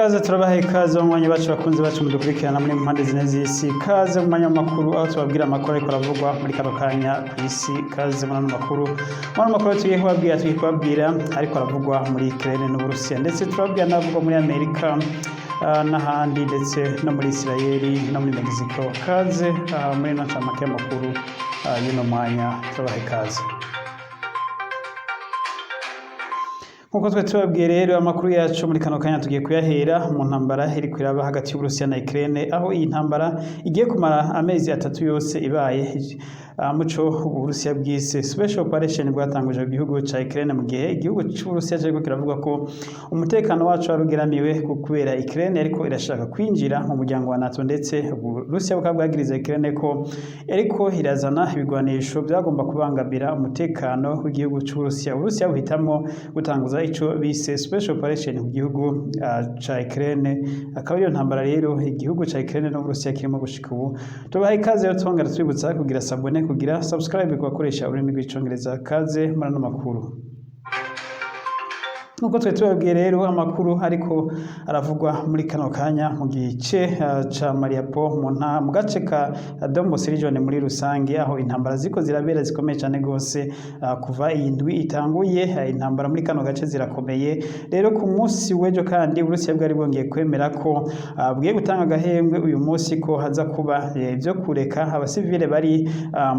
ikaze turabaha ikaze mu mwanya bacu bakunze bacu mudukurikirana muri mpande zine z'isi. Ikaze mu mwanya w'amakuru aho tubabwira amakuru ariko aravugwa muri kano kanya ku isi. Ikaze mu makuru tugiye kubabwira ariko aravugwa muri Ukraine n'Uburusiya, ndetse turababwira n'avugwa muri Amerika n'ahandi, ndetse no muri Israeli no muri Mexico. Ikaze muri ino ncamake y'amakuru y'uno mwanya, turabaha ikaze. Nkuko twe tubabwiye rero, amakuru yacu muri kano kanya tugiye kuyahera mu ntambara iri kwiraba hagati y'Uburusiya na Ukraine, aho iyi ntambara igiye kumara amezi 3 yose ibaye. Muco Uburusiya bwise special operation bwatanguje igihugu ca Ukraine, mu gihe igihugu c'Uburusiya cyariko kiravuga ko umutekano wacu warugeramiwe kubera Ukraine ariko irashaka kwinjira mu muryango wa NATO, ndetse Uburusiya bwabwagiriza Ukraine ko ariko irazana ibigwanisho byagomba kubangamira umutekano w'igihugu c'Uburusiya. Uburusiya buhitamwo gutanguza ico bise special operation ku gihugu ca Ukraine. Akaba iyo ntambara rero igihugu ca Ukraine n'Uburusiya kirimo gushika ubu. Tubaha ikaze rero, twongera twibutsa kugira sabone, kugira subscribe kubakoresha ururimi rw'icongereza. Kaze muri ano makuru. Nkuko twe tubabwiye rero, amakuru ariko aravugwa muri kano kanya mu gice ca Mariupol mu gace ka Donbas region muri rusange, aho intambara ziko zirabera zikomeye cyane gose. Kuva iyi ndwi itanguye intambara muri kano gace zirakomeye. Rero ku munsi w'ejo kandi Uburusiya bwari bwongeye kwemera ko bwiye gutanga agahembwe uyu munsi, ko haza kuba ibyo kureka abasivile bari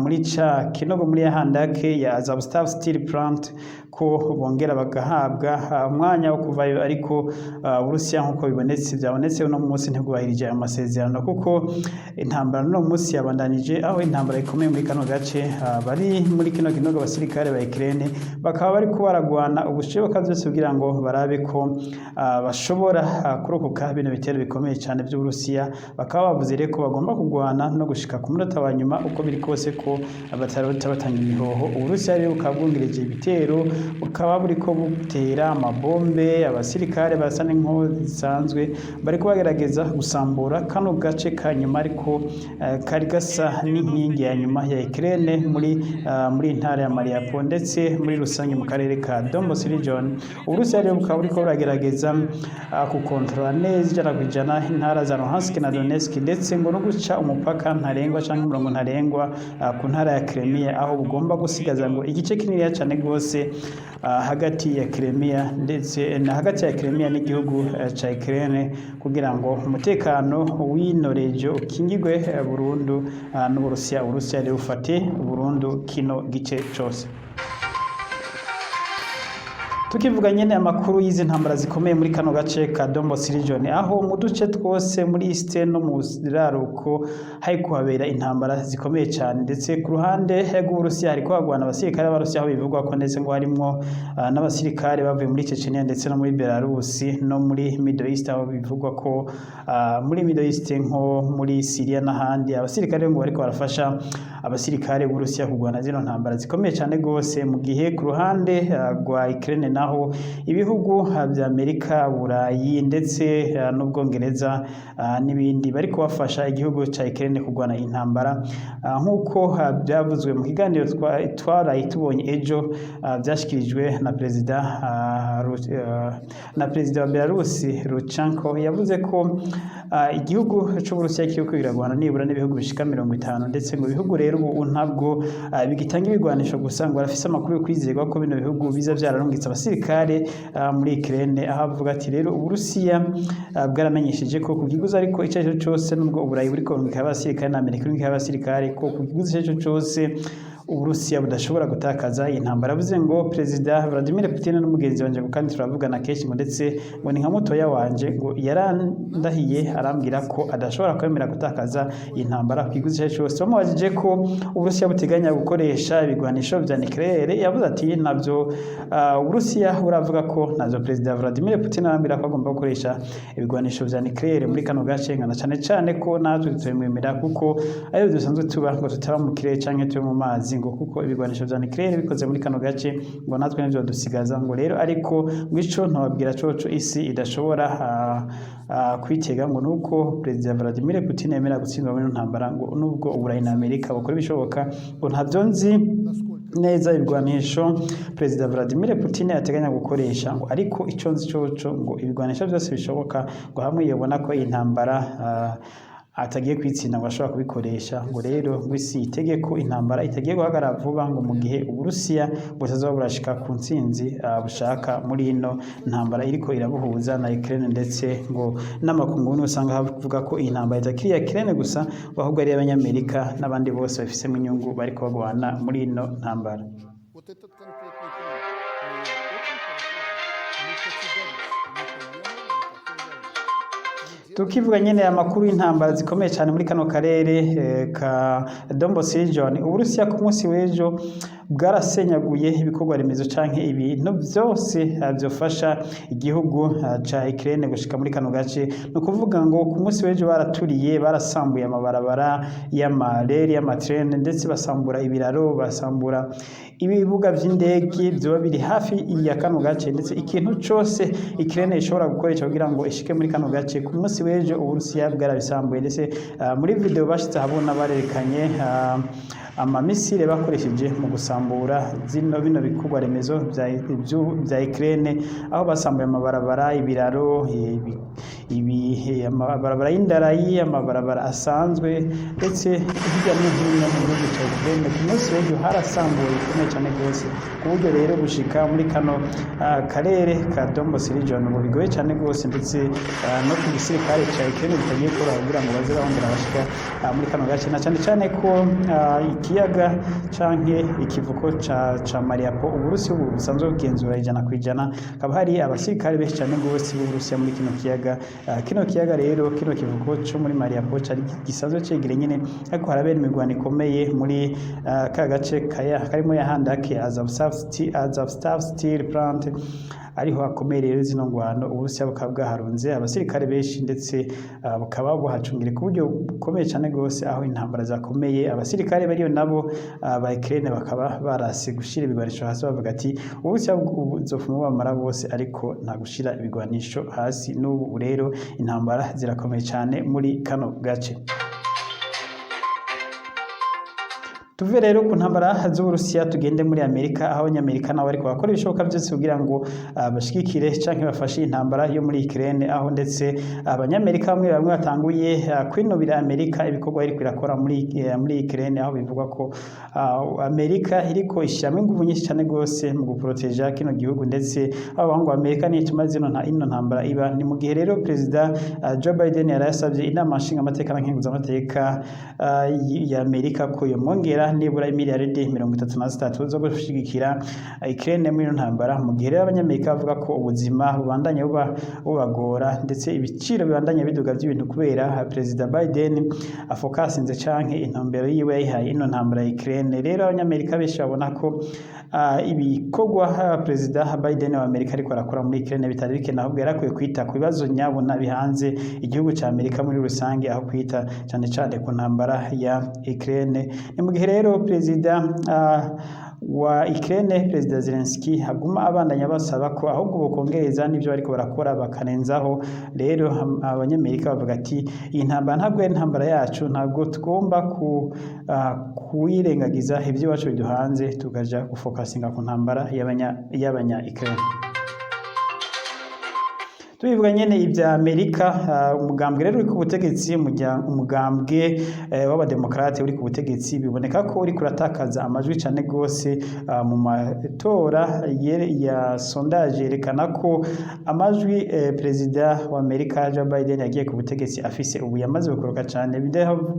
muri ca kinogo muri Handake ya Azovstal Steel Plant, ko bongera bagahabwa umwanya wo kuvayo. Ariko Uburusiya nkuko byabonetse uno munsi ntibwubahirije amasezerano, kuko intambara no munsi yabandanije, aho intambara ikomeye muri kano gace. Bari muri kino kinogo abasirikare ba Ukraine bakaba bari ko baragwana ubushoboka byose kugira ngo barabe ko bashobora kurokoka bino bitero bikomeye cyane by'Uburusiya. Bakaba bavuze rero ko bagomba kugwana no gushika ku munota wa nyuma uko biri kose, ko abatarota batanga imihoho. Uburusiya rero bukaba bwongereje ibitero, bukaba buri ko butera amabombe. Abasirikare basa n'inko zisanzwe bari kubagerageza gusambura kano gace ka nyuma, ariko kari gasa n'inkingi ya nyuma ya Ukraine muri ntara ya Mariupol, ndetse muri rusange mu karere ka Donbas region. Uburusiya rero bukaba buriko buragerageza kukontrola neza ijana ku ijana intara za Luhansk na Donetsk, ndetse ngo no guca umupaka ntarengwa canke umurongo ntarengwa ku ntara ya Crimea, aho bugomba gusigaza ngo igice kinini cyane gose hagati ya Crimea, ndetse na hagati ya Crimea n'igihugu ca Ukraine, kugira ngo umutekano w'ino region ukingirwe burundu n'Uburusiya. Uburusiya rero ufate burundu kino gice cose. Tukivuga nyene amakuru y'izi ntambara zikomeye muri kano gace ka Donbas region, aho mu duce twose muri East no mu Ziraruko hari kuhabera intambara zikomeye cyane, ndetse ku ruhande rw'Uburusiya hariko hagwana abasirikare b'Abarusiya, aho bivugwa ko ndetse ngo harimwo n'abasirikare bavuye muri Chechnya ndetse no muri Belarus no muri Middle East, aho bivugwa ko muri Middle East nko muri Syria n'ahandi abasirikare ngo bariko barafasha abasirikare b'Uburusiya kugwana zino ntambara zikomeye cyane gose. Mu gihe ku ruhande rwa Ukraine naho ibihugu vya Amerika, Burayi ndetse n'Ubwongereza n'ibindi bari kubafasha igihugu ca Ukraine kugwana intambara. Nkuko byavuzwe mu kiganiro twaraye tubonye ejo, byashikirijwe na perezida wa Belarus Lukashenko. Yavuze ko igihugu c'Uburusiya kiriko biragwana nibura n'ibihugu bishika 50, ndetse ngo ibihugu rero ubu ntabwo bigitanga ibigwanisho gusa, ngo barafise amakuru yo kwizerwa ko bino bihugu biza vyararungitse abasirikare muri Ukraine. Aho avuga ati rero Uburusiya bwaramenyesheje ko kugiguza ariko ico cyo cyose, nubwo Uburayi buriko burungika abasirikare na Amerika burungika abasirikare, ko kugiguza ico cyose Uburusiya budashobora gutakaza iyi ntambara. Avuze ngo Perezida Vladimir Putin n'umugenzi wanje kandi turavugana kenshi, ngo ndetse ngo ni nka mutoya wanje, ngo yarandahiye arambwira ko adashobora kwemera gutakaza iyi ntambara kwiguza ico cyose. Bamubajije ko Uburusiya buteganya gukoresha ibigwanisho vya nucleaire, yavuze ati navyo Uburusiya buravuga ko navyo Perezida Vladimir Putin arambwira ko agomba gukoresha ibigwanisho vya nucleaire muri kano gace, ngana cyane ko natwe twemera, kuko ayo dusanzwe tuba ngo tutaba mu kirere canke tube mu mazi, ngo kuko ibigwanisho vya nucleaire bikoze muri kano gace ngo natwe nivyo dusigaza. Ngo rero ariko mwico ntobabwira coco isi idashobora kwitega, ngo nuko Perezida Vladimir Putin yemera gutsindwa muri ntambara, ngo nubwo Uburayi na Amerika bakora ibishoboka, ngo ntavyo nzi neza ibigwanisho Perezida Vladimir Putin ateganya gukoresha ngo ariko ico nzi coco ngo ibigwanisho byose bishoboka ngo hamwe yobona ko iyi ntambara atagiye kwitsinda ngo ashobora kubikoresha ngo rero gwisi itegeko intambara itagiye guhagarara vuba ngo mu gihe Uburusiya butazoba burashika ku ntsinzi bushaka muri ino ntambara iriko irabuhuza na Ukraine ndetse ngo n'amakungu usanga havuga ko iyi ntambara itakiri ya Ukraine gusa ahubwo ari y'Abanyamerika n'abandi bose bafisemo inyungu bariko bagwana muri ino ntambara. Tukivuga nyene amakuru y'intambara zikomeye cyane muri kano karere ka Donbas region, Uburusiya ku munsi w'ejo bwarasenyaguye ibikorwa remezo canke ibintu byose byofasha igihugu ca Ukraine gushika muri kano gace. No kuvuga ngo ku munsi w'ejo baraturiye, barasambuye amabarabara y'amareri y'amatrene ndetse basambura ibiraro, basambura ibibuga vy'indege byoba biri hafi ya kano gace, ndetse ikintu cose Ukraine ishobora gukoresha kugira ngo ishike muri kano gace. Ku munsi w'ejo Uburusiya bwarabisambuye, ndetse muri video bashitse habona barerekanye amamisire bakoresheje mu gusambura bino bikorwa remezo bya Ukraine, aho basambuye amabarabara, ibiraro, amabarabara y'indarayi, amabarabara asanzwe, ndetse hirya no hino mu gihugu cya Ukraine ku munsi w'ejo harasambuye bikomeye cyane rwose, ku buryo rero gushika muri kano karere ka Donbas region ngo bigoye cyane rwose, ndetse no ku gisirikare cya Ukraine bitagiye koroha kugira ngo baze bahongera bashika muri kano gace, na cyane cyane ko ikiyaga canke ikivuko ca Mariupol Uburusiya ubu busanzwe bugenzura 100%, kaba hari abasirikare benshi cyane rwose b'Uburusiya muri kino kiyaga. Kino kiyaga rero, kino kivuko cyo muri Mariupol cari gisanzwe cegere nyene, ariko harabera imigwano ikomeye muri ka gace karimo yahandake Azovstal Steel Plant, ariho hakomeye rero zino ngwano. Uburusiya bukaba bwaharunze abasirikare benshi, ndetse bukaba buhacungire ku buryo bukomeye cyane rwose, aho intambara zakomeye abasirikare bariyo nabo ba Ukraine bakaba barase gushira ibigwanisho hasi, bavuga ati Uburusiya buzofuma bamara bose ariko nta gushira ibigwanisho hasi. N'ubu rero intambara zirakomeye cyane muri kano gace. Tuve rero ku ntambara z'Uburusiya tugende muri Amerika, aho Abanyamerika nabo ariko bakora ibishoboka byose kugira ngo bashikikire canke bafashe intambara yo muri Ukraine, aho ndetse Abanyamerika bamwe batanguye kwinubira Amerika ibikorwa iri kwirakora muri Ukraine, aho bivugwa ko Amerika iriko ishyiramo ingufu nyinshi cyane rwose mu guproteja kino gihugu, ndetse abo ngo Amerika nituma ino ntambara iba. Ni mu gihe rero Perezida Joe Biden yarasabye inama nshinga amateka na nkenguza amateka ya Amerika ko yomongera nibura miliyaridi 33 zo gushigikira Ukraine muri ntambara, mu gihe Abanyamerika bavuga ko ubuzima bubandanye bubagora, ndetse ibiciro bibandanye biduga by'ibintu kubera Perezida Biden afokasinze canke intumbero yiwe yayihaye ino ntambara ya Ukraine. Rero Abanyamerika benshi babona ko ibikorwa Perezida Biden wa Amerika ariko arakora muri Ukraine bitari bike, ahubwo yarakwiye kwita ku bibazo nyabona bihanze igihugu cya Amerika muri rusange, aho kwita cyane cyane ku ntambara ya Ukraine. Ni mu gihe rero Perezida wa Ukraine Perezida Zelensky haguma abandanya basaba ko ahubwo bokongereza n'ibyo bariko barakora bakarenzaho. Rero Abanyamerika bavuga ati iyi ntambara ntabwo ari intambara yacu, ntabwo tugomba kuyirengagiza ibyo iwacu biduhanze tukaja gufokasinga ku ntambara y'abanya Ukraine. Tubivuga nyene ibya Amerika, umugambwe rero uri ku butegetsi, umugambwe w'abademokrate uri ku butegetsi, biboneka ko uri kuratakaza amajwi cyane gose mu matora ya sondage yerekana ko amajwi Perezida wa Amerika Joe Biden yagiye ku butegetsi afise ubu yamaze gukoroka cyane.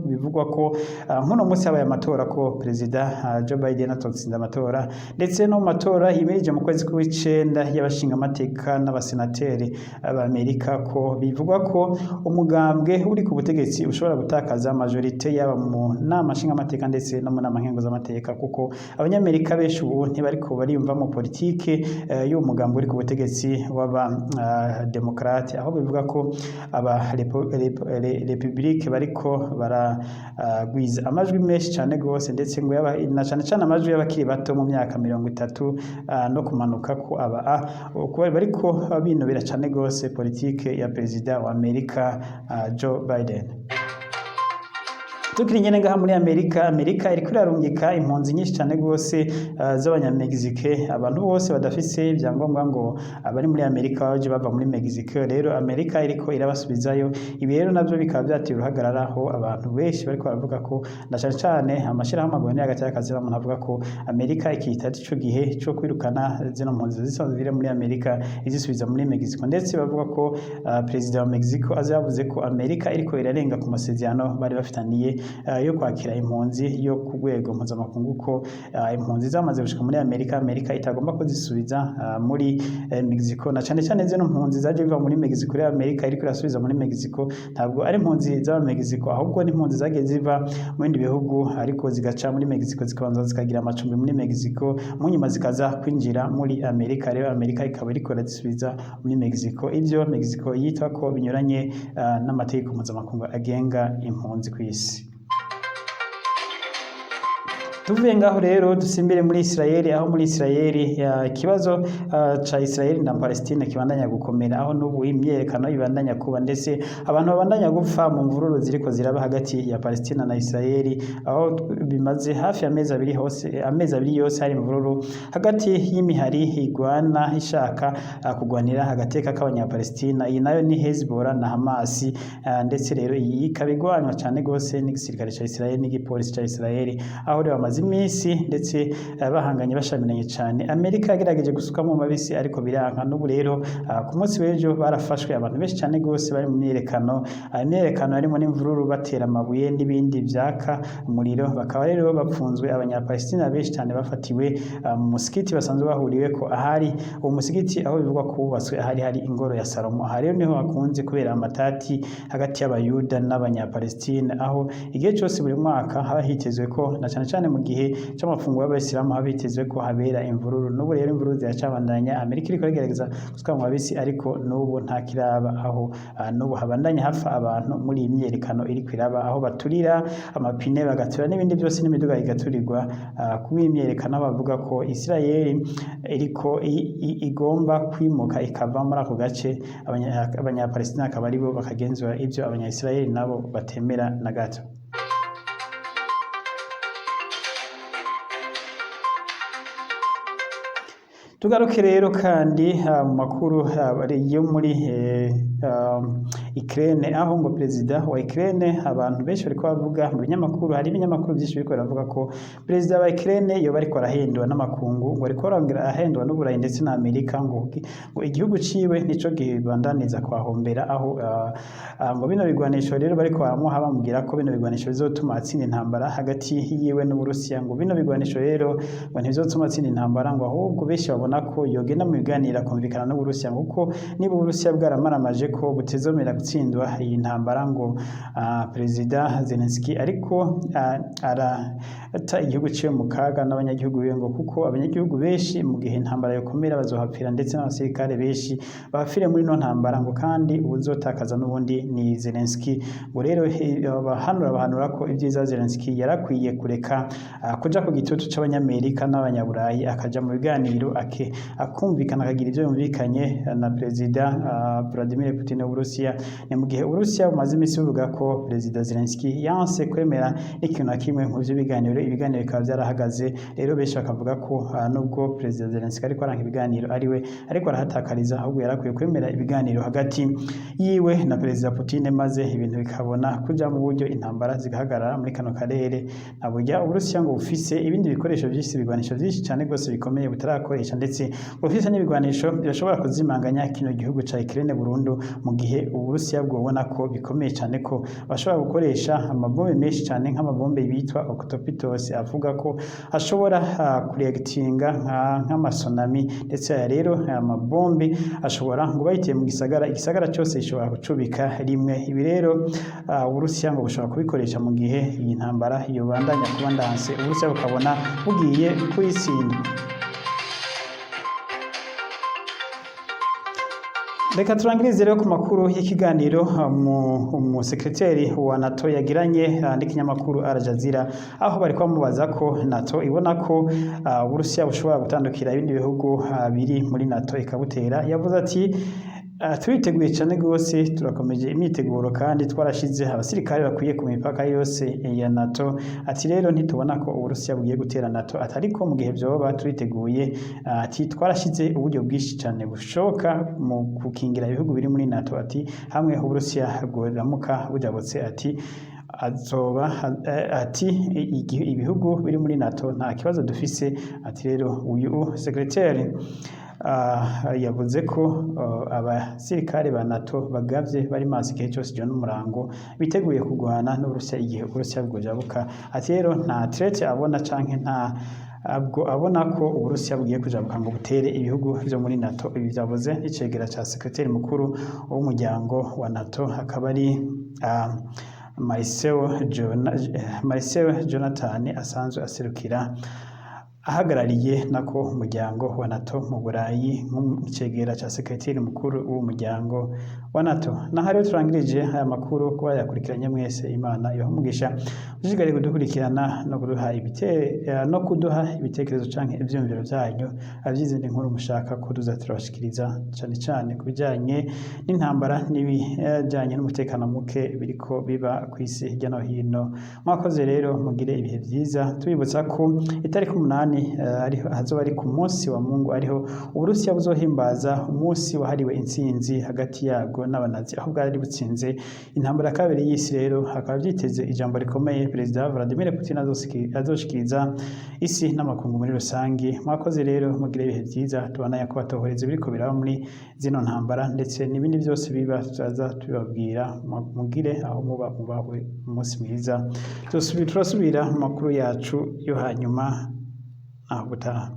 Bivugwa ko nkuno munsi habaye amatora ko Perezida Joe Biden atotsinda amatora, ndetse no mu matora yimirije mu kwezi kw'icenda y'abashinga amateka n'abasenateri b'Amerika, ko bivugwa ko umugambwe uri ku butegetsi ushobora gutakaza majorite yaba mu nama nshinga amateka ndetse no mu nama nkenguza amateka, kuko Abanyamerika benshi ubu ntibariko bariyumva mu politike y'uwo mugambwe uri ku butegetsi w'abademokrate, aho bivuga ko aba republike bariko baragwiza amajwi menshi cyane gose, ndetse ngo na cyane cyane amajwi y'abakiri bato mu myaka 30 no kumanuka ko bariko binubira cyane gose politike ya Perezida wa Amerika Joe Biden. tukiri nyene ngaha muri Amerika iriko irarungika impunzi nyinshi cyane gose z'abanyamegizike, abantu bose badafise ibyangombwa ngo abari muri Amerika baje bava muri Mexique, rero Amerika iriko irabasubizayo. Ibi rero navyo bikaba byateye uruhagarara, aho abantu benshi bariko baravuga ko na cane cane amashirahamwe agwanya hagati y'akazi n'amuntu avuga ko Amerika ikita ico gihe cyo kwirukana zino mpunzi zisanzwe muri Amerika izisubiza muri Mexico, ndetse bavuga ko perezida wa Mexico azavuze ko Amerika iriko irarenga ku masezerano bari bafitaniye yo kwakira impunzi yo ku rwego mpuzamakungu, ko impunzi zamaze gushika muri Amerika itagomba ko zisubiza muri Mexico, na cane cane zino mpunzi zaje biva muri Mexico rero Amerika iriko irasubiza muri Mexico ntabwo ari impunzi z'aba Mexico, ahubwo ni impunzi zagiye ziva mu bindi bihugu ariko zigaca muri Mexico zikabanza zikagira amacumbi muri Mexico, mu nyuma zikaza kwinjira muri Amerika. Rero Amerika ikaba iriko irazisubiza muri Mexico, ivyo Mexico yita ko binyuranye n'amategeko mpuzamakungu agenga impunzi kw'isi. Tuvuye ngaho rero dusimbire muri Israeli, aho muri Israeli ikibazo ca Israeli na Palestine kibandanya gukomera, aho n'ubu imyerekano ibandanya kuba, ndetse abantu babandanya gupfa mu mvururu ziriko ziraba hagati ya Palestina na Israeli, aho bimaze hafi amezi abiri yose hari imvururu hagati y'imihari igwana ishaka kugwanira agateka k'abanyapalestina. Iyi nayo ni Hezbollah na Hamas, ndetse rero iyi ikaba igwanywa cyane gose n'igisirikare ca Israeli n'igipolisi ca Israeli, aho rero bamaze iminsi ndetse bahanganye bashamiranye cyane. Amerika yagerageje gusukamo mabisi ariko biranka, n'ubu rero ku munsi w'ejo barafashwe abantu benshi cyane gose bari mu myerekano harimo n'imvururu batera amabuye n'ibindi vyaka umuriro, bakaba rero bapfunzwe abanyapalestina benshi cyane bafatiwe mu musigiti basanzwe bahuriwe ko ahari uwo musigiti, aho bivugwa ko wubatswe ahari hari ingoro ya Salomo. Aha rero niho hakunze kubera amatati hagati y'abayuda n'abanyapalestina, aho igihe cyose buri mwaka haba hitezwe ko na cyane cyane mu gihe cy'amafunguro y'abayisilamu haba hitezwe ko habera imvururu. N'ubu rero imvururu ziracabandanya, Amerika iriko igerageza gusuka mu mabisi ariko n'ubu nta kiraba, aho n'ubu habandanya hafa abantu muri iyi myerekano iriko iraba, aho baturira amapine bagatura n'ibindi byose n'imiduga igaturirwa kuba imyerekano. Bavuga ko Israeli iriko igomba kwimuka ikava muri ako gace, abanyapalestina akaba aribo bakagenzura ivyo abanyayisraeli nabo batemera na gato. Tugaruke rero kandi mu makuru yo muri Ukraine, aho ngo perezida wa Ukraine abantu benshi bariko bavuga mu binyamakuru, hari ibinyamakuru byinshi biriko baravuga ko perezida wa Ukraine yoba ariko arahendwa n'amakungu, ngo ariko arahendwa n'Uburayi ndetse na Amerika, ngo igihugu ciwe nico gibandaniza kwahombera, aho ngo bino bigwanisho rero bariko baramuha bamubwira ko bino bigwanisho bizotuma atsinda intambara hagati yiwe n'Uburusiya, ngo bino bigwanisho rero ngo ntibizotuma atsinda intambara, ngo ahubwo benshi babona ko yogenda mu biganiro akumvikana n'Uburusiya, kuko niba Uburusiya bwaramaramaje ko butezomera gutsindwa iyi ntambara, ngo perezida Zelensky ariko arata igihugu ciwe mu kaga n'abanyagihugu biwe, ngo kuko abanyagihugu benshi mu gihe intambara yokomera bazohapfira, ndetse n'abasirikare benshi bapfire muri no ntambara, ngo kandi ubuzotakaza n'ubundi ni Zelensky. Ngo rero bahanura ko ibyiza Zelensky yarakwiye kureka kuja ku gitutu c'abanyamerika n'abanyaburayi, akaja mu biganiro akumvikana akagira ivyo yumvikanye na perezida Vladimir Putin w'Uburusiya. Ni mu gihe Uburusiya bumaze iminsi buvuga ko perezida Zelensky yanse kwemera n'ikintu na kimwe mu vy'ibiganiro, ibiganiro bikaba vyarahagaze. Rero benshi bakavuga ko nubwo perezida Zelensky ariko aranka ibiganiro ariwe ariko arahatakariza, ahubwo yarakwiye kwemera ibiganiro hagati yiwe na perezida Putin, maze ibintu bikabona kuja mu buryo intambara zigahagarara muri kano karere. Naburya Uburusiya ngo bufise ibindi bikoresho vyinshi, ibigwanisho vyinshi cyane gose bikomeye butarakoresha, ndetse bufise n'ibigwanisho birashobora kuzimanganya kino gihugu ca Ukraine burundu, mu gihe Uburusiya bwobona ko bikomeye cyane ko bashobora gukoresha amabombe menshi cyane nk'amabombe bitwa octopitos, avuga ko ashobora kureactinga nk'amasonami, ndetse aya rero aya mabombe ashobora ngo bayiteye mu igisagara cyose ishobora gucubika rimwe. Ibi rero Uburusiya ngo bushobora kubikoresha mu gihe iyi ntambara yobandanya kuba ndanse, Uburusiya bukabona bugiye kuyitsinda. Reka turangirize rero ku makuru y'ikiganiro mu sekreteri wa NATO yagiranye n'ikinyamakuru Al Jazeera, aho bari bamubaza ko NATO ibona ko Uburusiya bushobora gutandukira ibindi bihugu biri muri NATO ikabutera. Yavuze ati turiteguye cyane rwose, turakomeje imyiteguro kandi twarashize abasirikare bakwiye ku mipaka yose ya NATO. Ati rero ntitubona ko Uburusiya bugiye gutera NATO, atari ko mu gihe vyoba turiteguye. Ati twarashize uburyo bwinshi cyane bushoboka mu gukingira ibihugu biri muri NATO. Ati hamwe Uburusiya bworamuka bujabutse, ati ibihugu biri muri NATO nta kibazo dufise. Ati rero uyu secrétaire yavuze ko abasirikare ba NATO bagavye bari mazi igihe cyose ijoro n'umurango biteguye kurwana n'Uburusiya igihe Uburusiya bwojabuka. Ati rero nta threat abona canke abwo abona ko Uburusiya bugiye kujabuka ngo butere ibihugu vyo muri NATO. Ibi vyavuze n'icegera ca secrétaire mukuru w'umuryango wa NATO, akaba ari Marcel Jonathan asanzwe aserukira ahagarariye nako umuryango wa NATO mu Burayi nk'icegera ca secrétaire mukuru w'umuryango wa NATO. Naho rero turangirije aya makuru kuba yakurikiranye mwese, Imana ibahumugisha ushishikare kudukurikirana no kuduha ibitekerezo canke ivyumviro vyanyu avyizindi nkuru mushaka ko tuza turabashikiriza cane cane ku bijanye n'intambara n'ibijanye n'umutekano muke biriko biba kw'isi hirya no hino. Mwakoze rero mugire ibihe vyiza, tubibutsa ko itariki 8 hazoba ari ku munsi wa Mungu, ariho Uburusiya buzohimbaza umunsi wahariwe intsinzi hagati yago n'abanazi, aho bwari butsinze intambara kabiri y'isi. Rero hakaba vyiteze ijambo rikomeye Perezida Vladimir Putin azoshikiriza isi n'amakungu muri rusangi. Mwakoze rero mugire ibihe vyiza, tubana ko batohoreza biriko biraba muri zino ntambara ndetse n'ibindi byose biba tuzaza tubabwira. Mugire aho muba mubahwe umunsi mwiza, turasubira mu makuru yacu yo hanyuma aho gutaha.